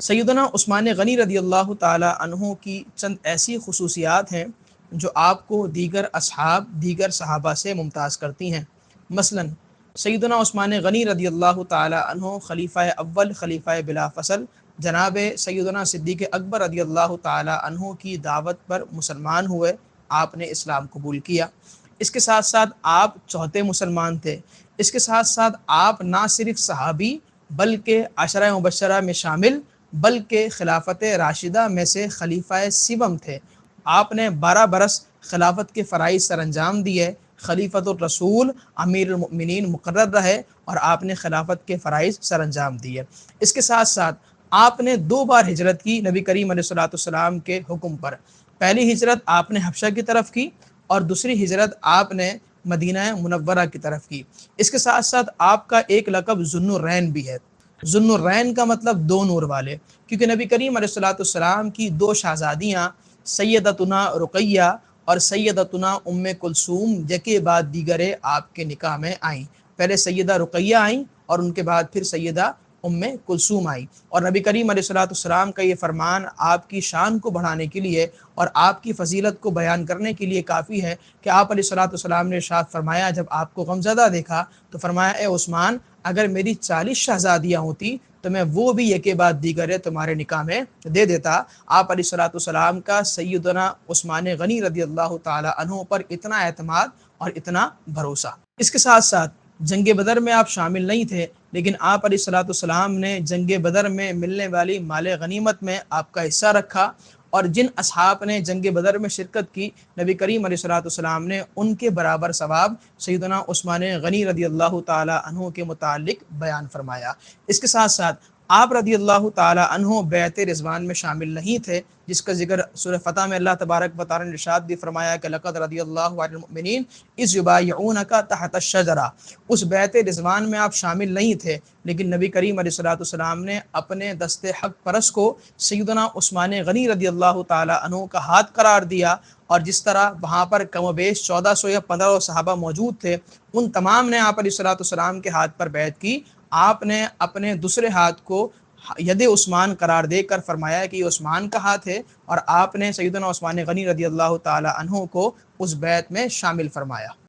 سیدنا عثمان غنی رضی اللہ تعالی عنہ کی چند ایسی خصوصیات ہیں جو آپ کو دیگر اصحاب، دیگر صحابہ سے ممتاز کرتی ہیں۔ مثلا سیدنا عثمان غنی رضی اللہ تعالی عنہ خلیفہ اول، خلیفہ بلا فصل جناب سیدنا صدیق اکبر رضی اللہ تعالی عنہ کی دعوت پر مسلمان ہوئے، آپ نے اسلام قبول کیا۔ اس کے ساتھ ساتھ آپ چوتھے مسلمان تھے۔ اس کے ساتھ ساتھ آپ نہ صرف صحابی بلکہ عشرہ مبشرہ میں شامل بلکہ خلافت راشدہ میں سے خلیفہ سیوم تھے۔ آپ نے 12 برس خلافت کے فرائض سر انجام دیے، خلیفۃ الرسول امیر المؤمنین مقرر رہے اور آپ نے خلافت کے فرائض سر انجام دیے۔ اس کے ساتھ ساتھ آپ نے 2 بار ہجرت کی نبی کریم علیہ الصلوۃ والسلام کے حکم پر۔ پہلی ہجرت آپ نے حبشہ کی طرف کی اور دوسری ہجرت آپ نے مدینہ منورہ کی طرف کی۔ اس کے ساتھ ساتھ آپ کا ایک لقب ذو النورین بھی ہے۔ ذو النورین کا مطلب 2 نور والے، کیونکہ نبی کریم علیہ الصلوۃ والسلام کی 2 شہزادیاں سیدتنا رقیہ اور سیدتنا ام کلثوم یکے بعد دیگرے آپ کے نکاح میں آئیں۔ پہلے سیدہ رقیہ آئیں اور ان کے بعد پھر سیدہ ام کلثوم آئی، اور نبی کریم علیہ الصلوۃ والسلام کا یہ فرمان آپ کی شان کو بڑھانے کے لیے اور آپ کی فضیلت کو بیان کرنے کے لیے کافی ہے کہ آپ علیہ الصلوۃ والسلام نے ارشاد فرمایا، جب آپ کو غمزدہ دیکھا تو فرمایا، اے عثمان، اگر میری 40 شہزادیاں ہوتی تو میں وہ بھی یکے بعد دیگرے تمہارے نکاح میں دے دیتا۔ آپ علیہ الصلوۃ والسلام کا سیدنا عثمان غنی رضی اللہ تعالی عنہ پر اتنا اعتماد اور اتنا بھروسہ۔ اس کے ساتھ ساتھ جنگ بدر میں آپ شامل نہیں تھے، لیکن آپ علیہ الصلوۃ والسلام نے جنگ بدر میں ملنے والی مال غنیمت میں آپ کا حصہ رکھا، اور جن اصحاب نے جنگ بدر میں شرکت کی نبی کریم علیہ الصلوۃ والسلام نے ان کے برابر ثواب سیدنا عثمان غنی رضی اللہ تعالی عنہ کے متعلق بیان فرمایا۔ اس کے ساتھ ساتھ آپ رضی اللہ تعالی عنہ بیعت رضوان میں شامل نہیں تھے، جس کا ذکر سورہ فتح میں اللہ تبارک و تعالی نے ارشاد بھی فرمایا کہ لقد رضی اللہ عن المؤمنین اذ یبایعونک تحت الشجرہ۔ اس بیعت رضوان میں آپ شامل نہیں تھے، لیکن نبی کریم علیہ الصلوۃ والسلام نے اپنے دست حق پرست کو سیدنا عثمان غنی رضی اللہ تعالی عنہ کا ہاتھ قرار دیا، اور جس طرح وہاں پر کم و بیش 1400 یا 1500 صحابہ موجود تھے، ان تمام نے آپ علیہ الصلوۃ والسلام کے ہاتھ پر بیعت کی۔ آپ نے اپنے دوسرے ہاتھ کو ید عثمان قرار دے کر فرمایا کہ یہ عثمان کا ہاتھ ہے، اور آپ نے سیدنا عثمان غنی رضی اللہ تعالی عنہ کو اس بیعت میں شامل فرمایا۔